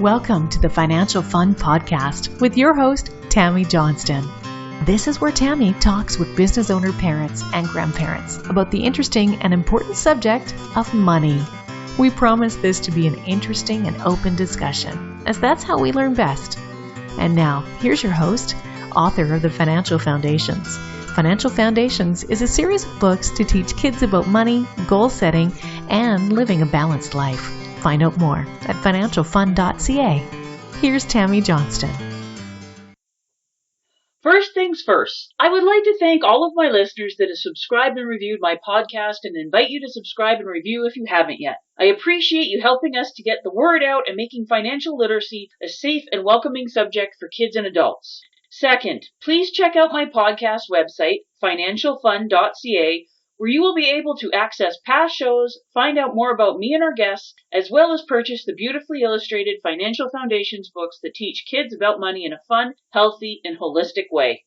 Welcome to the Financial Fun Podcast with your host, Tammy Johnston. This is where Tammy talks with business owner parents and grandparents about the interesting and important subject of money. We promise this to be an interesting and open discussion, as that's how we learn best. And now, here's your host, author of the Financial Foundations. Financial Foundations is a series of books to teach kids about money, goal setting, and living a balanced life. Find out more at financialfun.ca. Here's Tammy Johnston. First things first, I would like to thank all of my listeners that have subscribed and reviewed my podcast and invite you to subscribe and review if you haven't yet. I appreciate you helping us to get the word out and making financial literacy a safe and welcoming subject for kids and adults. Second, please check out my podcast website, financialfun.ca, where you will be able to access past shows, find out more about me and our guests, as well as purchase the beautifully illustrated Financial Foundations books that teach kids about money in a fun, healthy, and holistic way.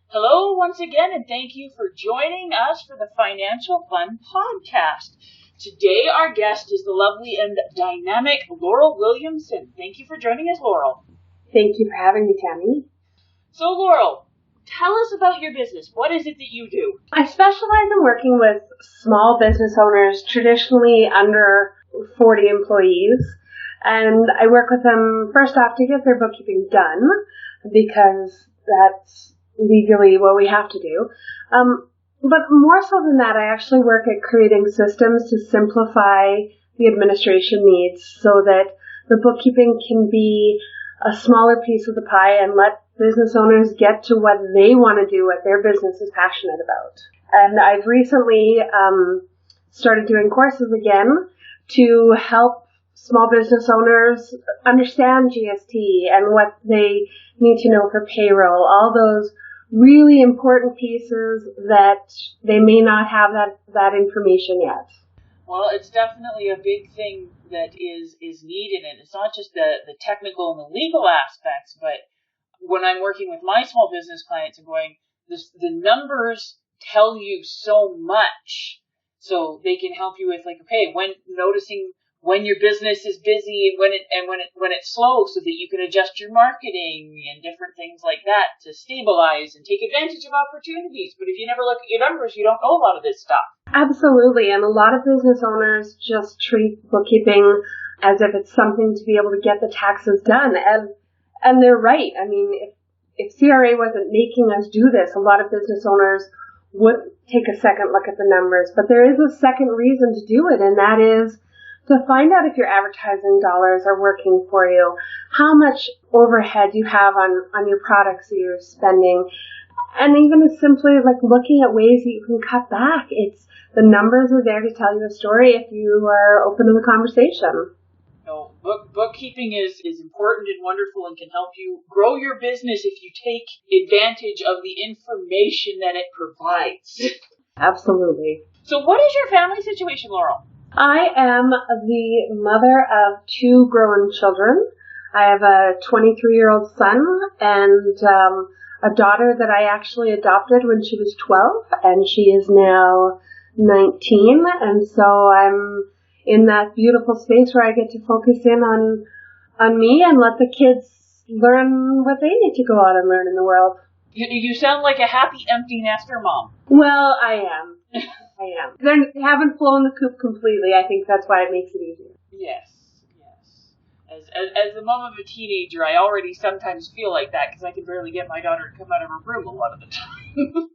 Hello once again, and thank you for joining us for the Financial Fun Podcast. Today our guest is the lovely and dynamic Laurel Williamson. Thank you for joining us, Laurel. Thank you for having me, Tammy. So, Laurel, tell us about your business. What is it that you do? I specialize in working with small business owners, traditionally under 40 employees, and I work with them first off to get their bookkeeping done, because that's legally what we have to do. But more so than that, I actually work at creating systems to simplify the administration needs so that the bookkeeping can be a smaller piece of the pie and let business owners get to what they want to do, what their business is passionate about. And I've recently started doing courses again to help small business owners understand GST and what they need to know for payroll, all those really important pieces that they may not have that information yet. Well, it's definitely a big thing that is needed, and it's not just the technical and the legal aspects, but when I'm working with my small business clients and going, the numbers tell you so much, so they can help you with, like, okay, when noticing when your business is busy and when it's slow, so that you can adjust your marketing and different things like that to stabilize and take advantage of opportunities. But if you never look at your numbers, you don't know a lot of this stuff. Absolutely, and a lot of business owners just treat bookkeeping as if it's something to be able to get the taxes done, and they're right. I mean, if CRA wasn't making us do this, a lot of business owners would take a second look at the numbers. But there is a second reason to do it, and that is to find out if your advertising dollars are working for you, how much overhead you have on your products that you're spending, and even as simply like looking at ways that you can cut back. The numbers are there to tell you a story if you are open to the conversation. No, bookkeeping is important and wonderful and can help you grow your business if you take advantage of the information that it provides. Absolutely. So what is your family situation, Laurel? I am the mother of two grown children. I have a 23-year-old son and a daughter that I actually adopted when she was 12, and she is now 19, and so I'm in that beautiful space where I get to focus in on me and let the kids learn what they need to go out and learn in the world. You sound like a happy empty nester mom. Well, I am. They haven't flown the coop completely. I think that's why it makes it easier. Yes. As the mom of a teenager, I already sometimes feel like that because I can barely get my daughter to come out of her room a lot of the time.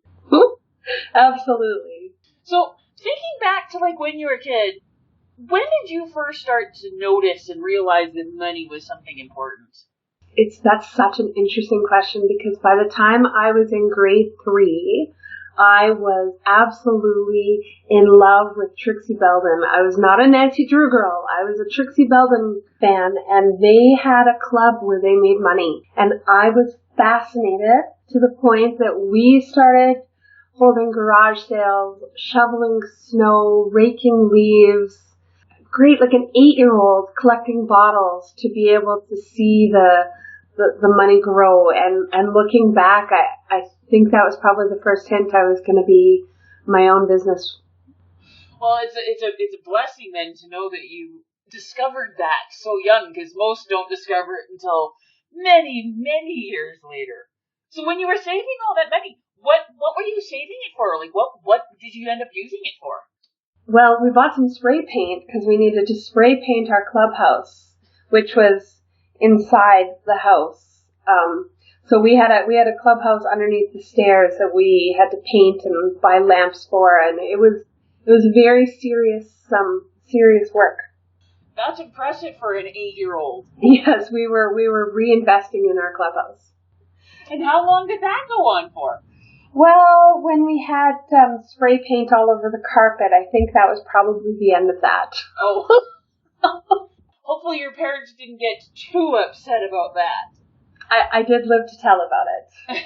Absolutely. So, thinking back to like when you were a kid, when did you first start to notice and realize that money was something important? That's such an interesting question, because by the time I was in grade 3, I was absolutely in love with Trixie Belden. I was not a Nancy Drew girl. I was a Trixie Belden fan, and they had a club where they made money. And I was fascinated to the point that we started holding garage sales, shoveling snow, raking leaves. Great, like an 8-year-old collecting bottles to be able to see the money grow. And looking back, I think that was probably the first hint I was going to be my own business. Well, it's a blessing then to know that you discovered that so young, because most don't discover it until many, many years later. So when you were saving all that money, what were you saving it for? Like, what did you end up using it for? Well, we bought some spray paint because we needed to spray paint our clubhouse, which was inside the house. So we had a clubhouse underneath the stairs that we had to paint and buy lamps for, and it was very serious work. That's impressive for an 8-year-old. Yes, we were reinvesting in our clubhouse. And how long did that go on for? Well, when we had spray paint all over the carpet, I think that was probably the end of that. Oh. Hopefully your parents didn't get too upset about that. I did live to tell about it.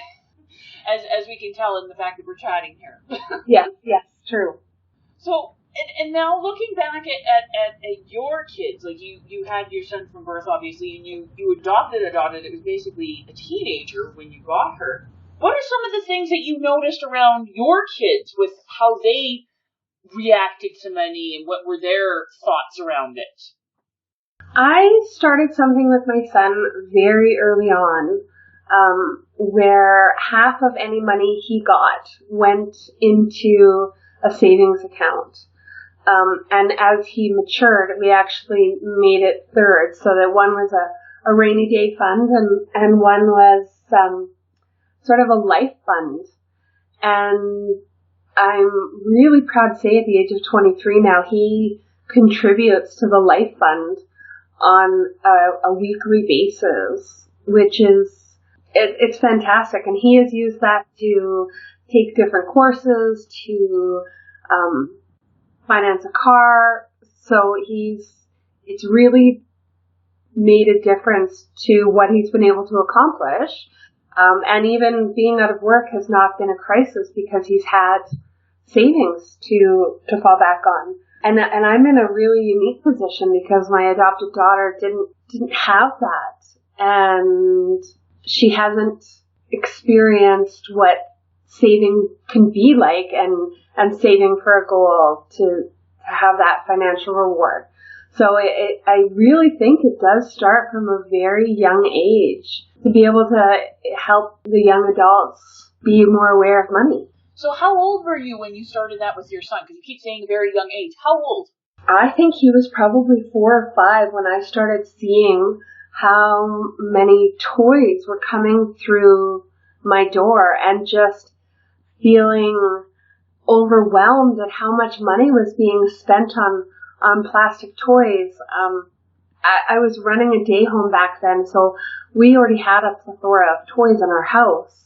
As we can tell in the fact that we're chatting here. Yes, true. So, and now looking back at your kids, like you had your son from birth, obviously, and you adopted a daughter that was basically a teenager when you got her. What are some of the things that you noticed around your kids with how they reacted to money and what were their thoughts around it? I started something with my son very early on, where half of any money he got went into a savings account. And as he matured, we actually made it third, so that one was a rainy day fund and one was sort of a life fund. And I'm really proud to say at the age of 23 now, he contributes to the life fund on a weekly basis, which is, it's fantastic. And he has used that to take different courses, to finance a car. So it's really made a difference to what he's been able to accomplish. And even being out of work has not been a crisis because he's had savings to fall back on. And I'm in a really unique position because my adopted daughter didn't have that. And she hasn't experienced what saving can be like and saving for a goal to have that financial reward. So I really think it does start from a very young age to be able to help the young adults be more aware of money. So how old were you when you started that with your son? Because you keep saying a very young age. How old? I think he was probably 4 or 5 when I started seeing how many toys were coming through my door and just feeling overwhelmed at how much money was being spent on plastic toys. I was running a day home back then, so we already had a plethora of toys in our house.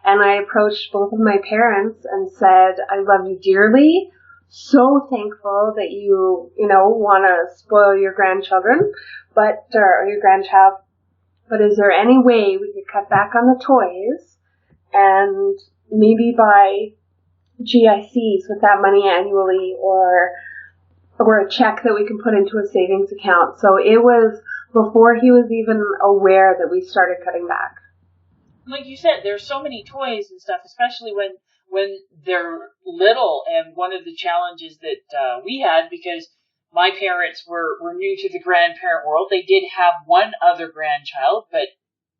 And I approached both of my parents and said, I love you dearly. So thankful that you want to spoil your grandchildren, or your grandchild. But is there any way we could cut back on the toys and maybe buy GICs with that money annually or a check that we can put into a savings account? So it was before he was even aware that we started cutting back. Like you said, there's so many toys and stuff, especially when they're little. And one of the challenges that we had, because my parents were new to the grandparent world, they did have one other grandchild, but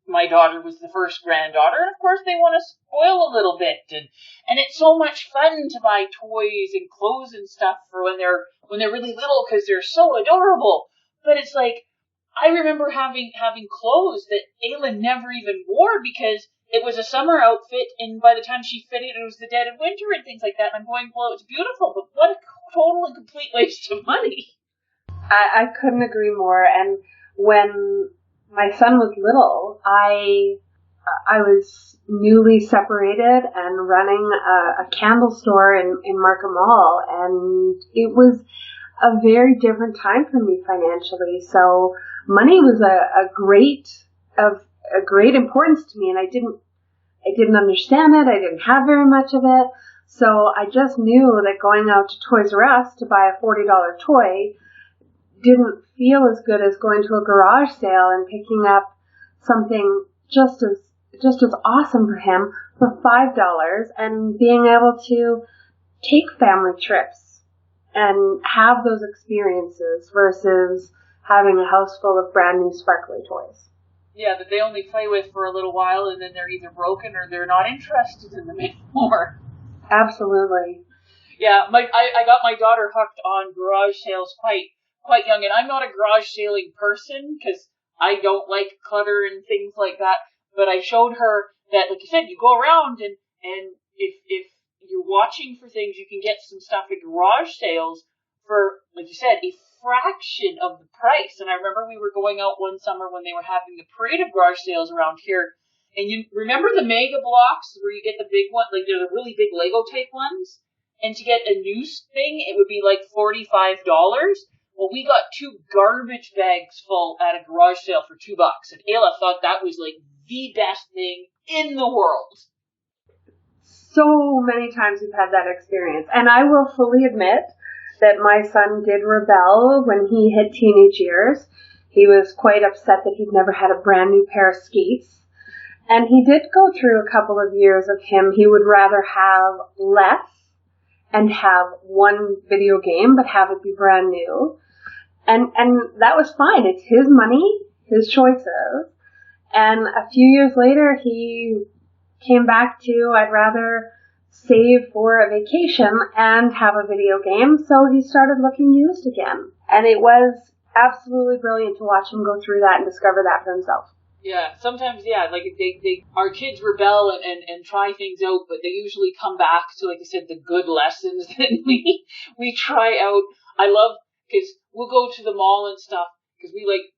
my daughter was the first granddaughter, and of course they want to spoil a little bit, and it's so much fun to buy toys and clothes and stuff for when they're really little because they're so adorable. But it's like, I remember having clothes that Aylin never even wore because it was a summer outfit, and by the time she fit it, it was the dead of winter and things like that. And I'm going, well, it's beautiful, but what a total and complete waste of money. I couldn't agree more. And when my son was little, I was newly separated and running a candle store in Markham Mall, and it was a very different time for me financially. So money was a great importance to me, and I didn't understand it. I didn't have very much of it. So I just knew that going out to Toys R Us to buy a $40 toy didn't feel as good as going to a garage sale and picking up something just as awesome for him for $5 and being able to take family trips and have those experiences versus having a house full of brand new sparkly toys. Yeah, that they only play with for a little while and then they're either broken or they're not interested in them anymore. Absolutely. Yeah, I got my daughter hooked on garage sales quite young, and I'm not a garage saling person because I don't like clutter and things like that. But I showed her that, like you said, you go around and if you're watching for things, you can get some stuff at garage sales for, like you said, a fraction of the price. And I remember we were going out one summer when they were having the parade of garage sales around here. And you remember the mega blocks where you get the big one, like they're the really big Lego type ones? And to get a new thing, it would be like $45. Well, we got 2 garbage bags full at a garage sale for $2. And Ayla thought that was like the best thing in the world. So many times we've had that experience. And I will fully admit that my son did rebel when he hit teenage years. He was quite upset that he'd never had a brand new pair of skates. And he did go through a couple of years of him. He would rather have less and have one video game, but have it be brand new. And that was fine. It's his money, his choices. And a few years later, he came back to, I'd rather save for a vacation and have a video game. So he started looking used again. And it was absolutely brilliant to watch him go through that and discover that for himself. Yeah, sometimes, yeah, like our kids rebel and try things out, but they usually come back to, like I said, the good lessons that we try out. I love, because we'll go to the mall and stuff, because we like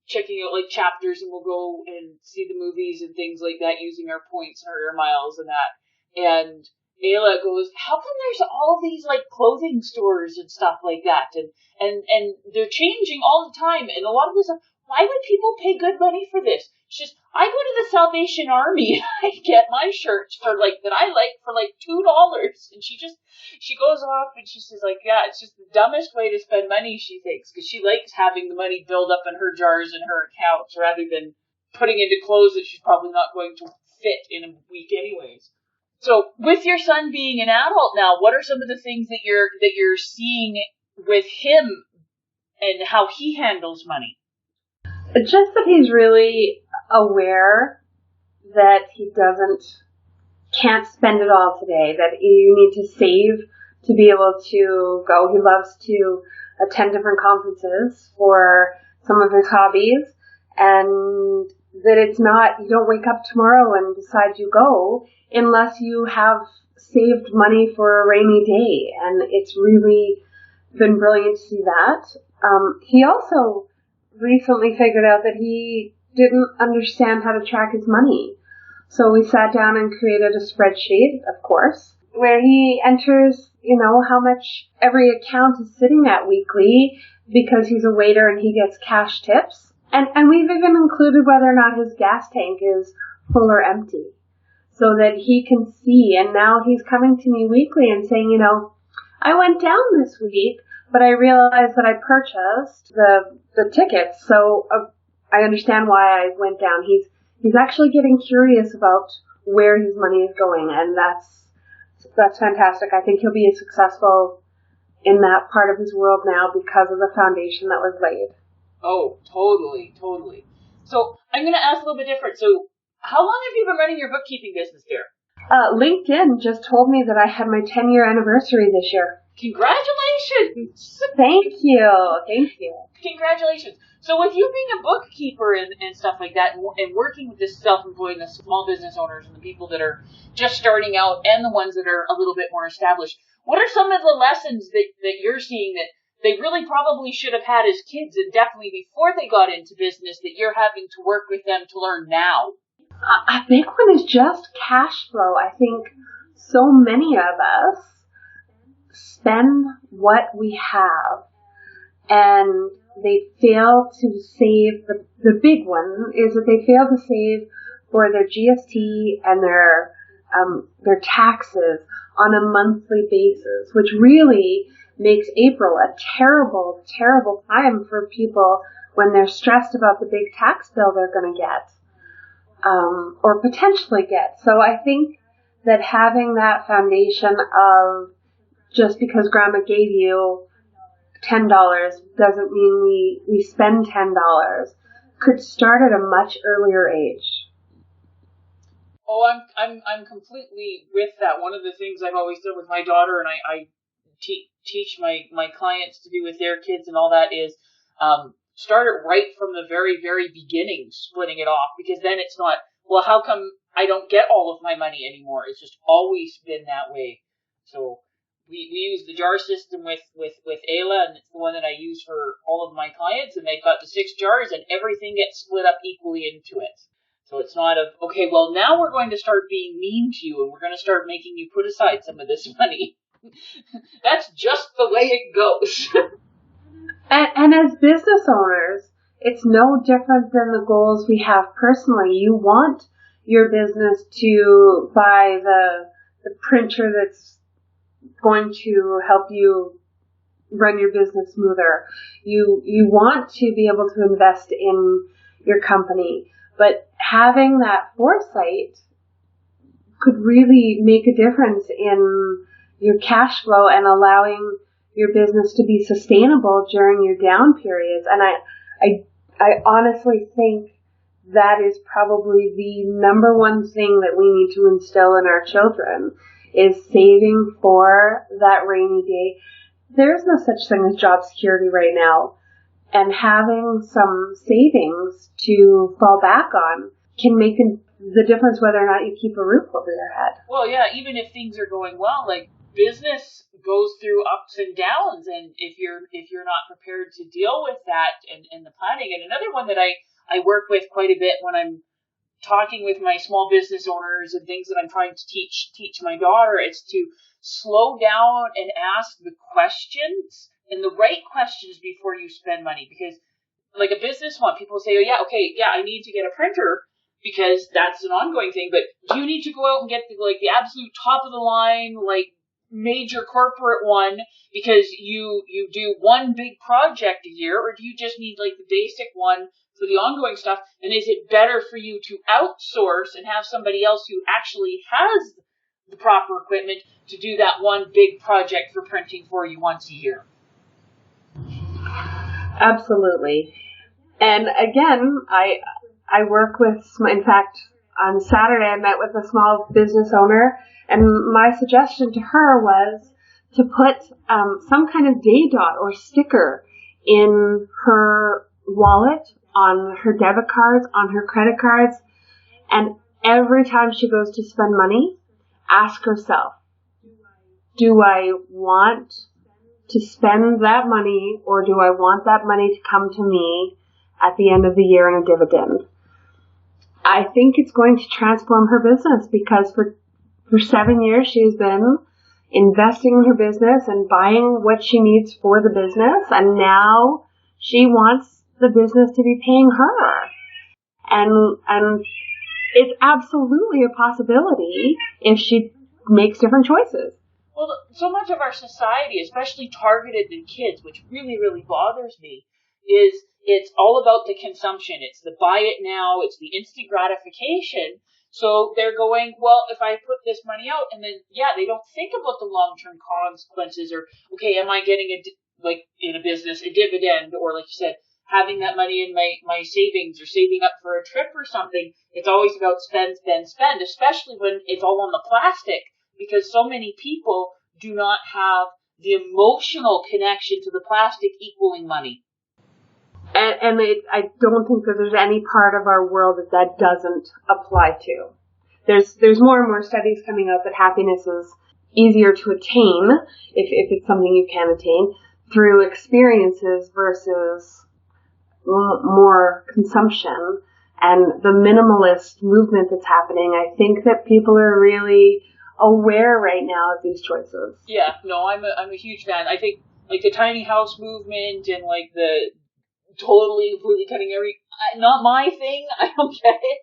checking out like chapters, and we'll go and see the movies and things like that using our points and our air miles and that. And Ayla goes, how come there's all these like clothing stores and stuff like that? And they're changing all the time, and a lot of this, why would people pay good money for this? She's just, I go to the Salvation Army and I get my shirts for like, that I like for like $2. And she goes off and she says like, yeah, it's just the dumbest way to spend money, she thinks, because she likes having the money build up in her jars and her accounts rather than putting into clothes that she's probably not going to fit in a week anyways. So with your son being an adult now, what are some of the things that you're seeing with him and how he handles money? Just that he's really aware that he can't spend it all today, that you need to save to be able to go. He loves to attend different conferences for some of his hobbies, and that it's not, you don't wake up tomorrow and decide you go unless you have saved money for a rainy day, and it's really been brilliant to see that. He also recently figured out that he didn't understand how to track his money. So we sat down and created a spreadsheet, of course, where he enters, how much every account is sitting at weekly because he's a waiter and he gets cash tips. And we've even included whether or not his gas tank is full or empty so that he can see. And now he's coming to me weekly and saying, I went down this week, but I realized that I purchased the tickets, so I understand why I went down. He's actually getting curious about where his money is going, and that's fantastic. I think he'll be successful in that part of his world now because of the foundation that was laid. Oh, totally. So I'm going to ask a little bit different. So how long have you been running your bookkeeping business, dear? LinkedIn just told me that I had my 10-year anniversary this year. Congratulations! Thank you. Congratulations. So with you being a bookkeeper and stuff like that, and working with the self-employed and the small business owners and the people that are just starting out and the ones that are a little bit more established, what are some of the lessons that you're seeing that they really probably should have had as kids and definitely before they got into business that you're having to work with them to learn now? A big one is just cash flow. I think so many of us spend what we have and they fail to save. The big one is that they fail to save for their GST and their taxes on a monthly basis, which really makes April a terrible, terrible time for people when they're stressed about the big tax bill they're going to get or potentially get. So I think that having that foundation of just because grandma gave you $10 doesn't mean we spend $10. Could start at a much earlier age. Oh, I'm completely with that. One of the things I've always done with my daughter, and I teach my clients to do with their kids and all that, is start it right from the very, very beginning, splitting it off, because then it's not, well, how come I don't get all of my money anymore? It's just always been that way. So we use the jar system with Ayla, and it's the one that I use for all of my clients, and they've got the 6 jars, and everything gets split up equally into it. So it's not okay, well, now we're going to start being mean to you, and we're going to start making you put aside some of this money. That's just the way it goes. And as business owners, it's no different than the goals we have personally. You want your business to buy the printer that's going to help you run your business smoother. You want to be able to invest in your company. But having that foresight could really make a difference in your cash flow and allowing your business to be sustainable during your down periods. And I honestly think that is probably the number one thing that we need to instill in our children, is saving for that rainy day. There's no such thing as job security right now. And having some savings to fall back on can make the difference whether or not you keep a roof over your head. Well, yeah, even if things are going well, like business goes through ups and downs, and if you're not prepared to deal with that and the planning. And another one that I work with quite a bit when I'm talking with my small business owners and things that I'm trying to teach my daughter, is to slow down and ask the questions, and the right questions, before you spend money. Because like a business one, people say, oh yeah, okay, yeah, I need to get a printer because that's an ongoing thing, but do you need to go out and get the absolute top of the line, major corporate one because you do one big project a year, or do you just need the basic one for the ongoing stuff? And is it better for you to outsource and have somebody else who actually has the proper equipment to do that one big project for printing for you once a year? Absolutely. And again, I work with, in fact, on Saturday I met with a small business owner, and my suggestion to her was to put some kind of day dot or sticker in her wallet, on her debit cards, on her credit cards, and every time she goes to spend money, ask herself, do I want to spend that money, or do I want that money to come to me at the end of the year in a dividend? I think it's going to transform her business, because for 7 years she has been investing in her business and buying what she needs for the business, and now she wants the business to be paying her. And it's absolutely a possibility if she makes different choices. Well, so much of our society, especially targeted at kids, which really, really bothers me, is it's all about the consumption. It's the buy it now. It's the instant gratification. So they're going, well, if I put this money out, and then, yeah, they don't think about the long-term consequences, or, okay, am I getting in a business, a dividend, or like you said, having that money in my savings, or saving up for a trip or something. It's always about spend, spend, spend, especially when it's all on the plastic, because so many people do not have the emotional connection to the plastic equaling money. And I don't think that there's any part of our world that doesn't apply to. There's more and more studies coming out that happiness is easier to attain, if it's something you can attain, through experiences versus more consumption. And the minimalist movement that's happening, I think that people are really aware right now of these choices. Yeah, no, I'm a huge fan. I think the tiny house movement and the totally, completely cutting not my thing, I don't get it,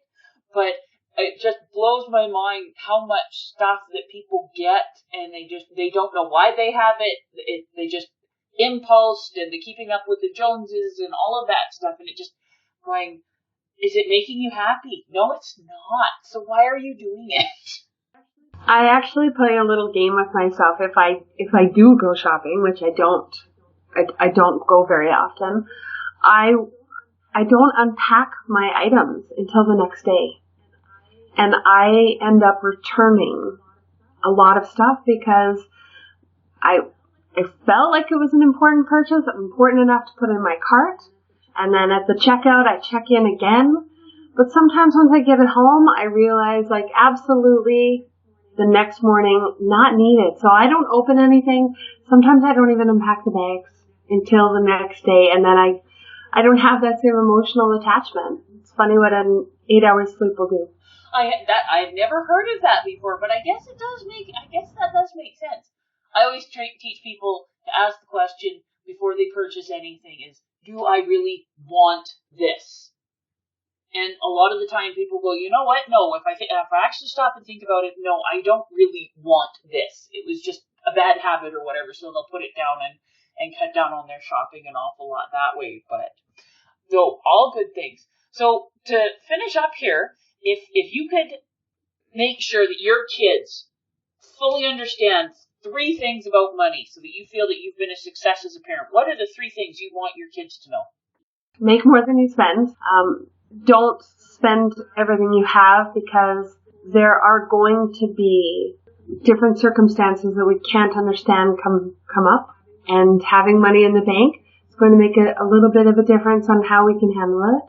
but it just blows my mind how much stuff that people get, and they don't know why they have it. They just impulsed, and the keeping up with the Joneses and all of that stuff, and it just going, is it making you happy? No, it's not. So why are you doing it? I actually play a little game with myself if I do go shopping, which I don't go very often. I don't unpack my items until the next day. And I end up returning a lot of stuff because I felt like it was an important purchase, important enough to put in my cart. And then at the checkout, I check in again. But sometimes once I get it home, I realize like absolutely the next morning, not needed. So I don't open anything. Sometimes I don't even unpack the bags until the next day. And then I don't have that same emotional attachment. It's funny what an 8 hours sleep will do. I've never heard of that before, but I guess that does make sense. I always teach people to ask the question before they purchase anything is, do I really want this? And a lot of the time people go, you know what? No, if I actually stop and think about it, no, I don't really want this. It was just a bad habit or whatever, so they'll put it down and cut down on their shopping an awful lot that way. But no, all good things. So to finish up here, if you could make sure that your kids fully understand 3 things about money so that you feel that you've been a success as a parent, what are the 3 things you want your kids to know? Make more than you spend. Don't spend everything you have because there are going to be different circumstances that we can't understand come up. And having money in the bank is going to make a little bit of a difference on how we can handle it.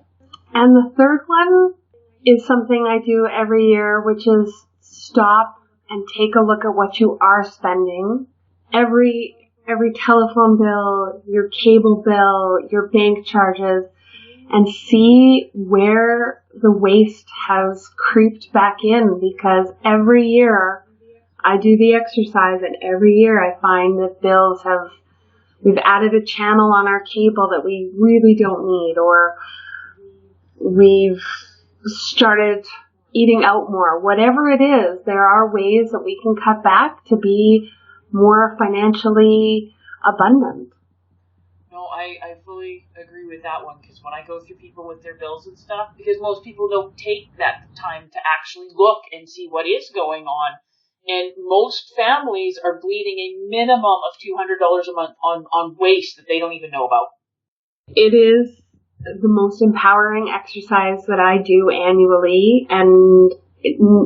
And the third one is something I do every year, which is stop and take a look at what you are spending. Every telephone bill, your cable bill, your bank charges, and see where the waste has creeped back in, because every year I do the exercise and every year I find that we've added a channel on our cable that we really don't need, or we've started eating out more. Whatever it is, there are ways that we can cut back to be more financially abundant. No, I fully agree with that one, because when I go through people with their bills and stuff, because most people don't take that time to actually look and see what is going on, and most families are bleeding a minimum of $200 a month on waste that they don't even know about. It is the most empowering exercise that I do annually, and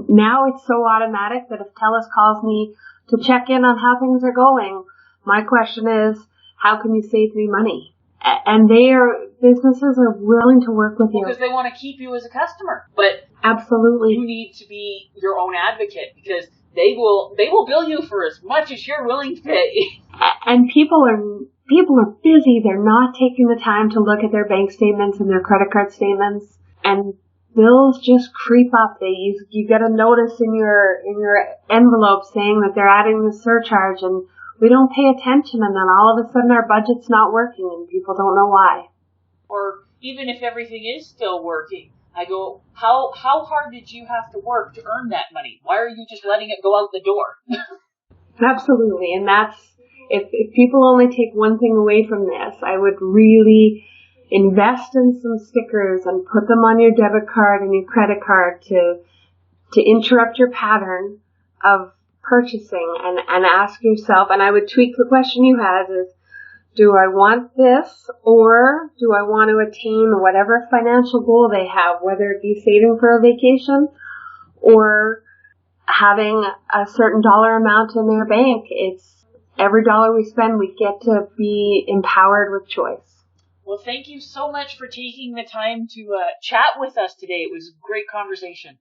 now it's so automatic that if TELUS calls me to check in on how things are going, my question is, how can you save me money? And businesses are willing to work with you. Because they want to keep you as a customer. But absolutely, you need to be your own advocate, because they will bill you for as much as you're willing to pay. And people are busy. They're not taking the time to look at their bank statements and their credit card statements, and bills just creep up. You get a notice in your envelope saying that they're adding the surcharge, and we don't pay attention, and then all of a sudden our budget's not working and people don't know why. Or even if everything is still working, I go, how hard did you have to work to earn that money? Why are you just letting it go out the door? Absolutely, and that's, if people only take one thing away from this, I would really invest in some stickers and put them on your debit card and your credit card to interrupt your pattern of purchasing, and ask yourself, and I would tweak the question you had is, do I want this, or do I want to attain whatever financial goal they have, whether it be saving for a vacation or having a certain dollar amount in their bank? It's every dollar we spend, we get to be empowered with choice. Well, thank you so much for taking the time to chat with us today. It was a great conversation.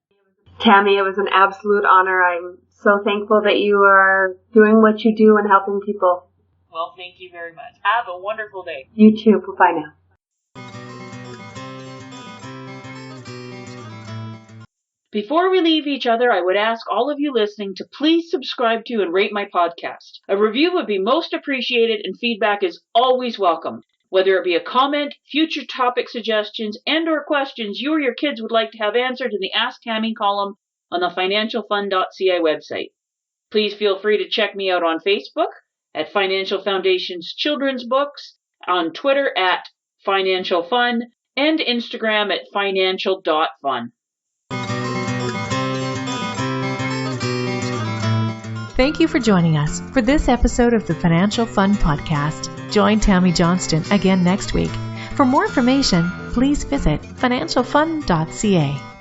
Tammy, it was an absolute honor. I'm so thankful that you are doing what you do and helping people. Well, thank you very much. Have a wonderful day. You too. Bye-bye now. Before we leave each other, I would ask all of you listening to please subscribe to and rate my podcast. A review would be most appreciated, and feedback is always welcome. Whether it be a comment, future topic suggestions, and or questions you or your kids would like to have answered in the Ask Tammy column on the financialfund.ca website. Please feel free to check me out on Facebook at Financial Foundation's Children's Books, on Twitter at Financial Fun, and Instagram at financial.fun. Thank you for joining us for this episode of the Financial Fun Podcast. Join Tammy Johnston again next week. For more information, please visit financialfun.ca.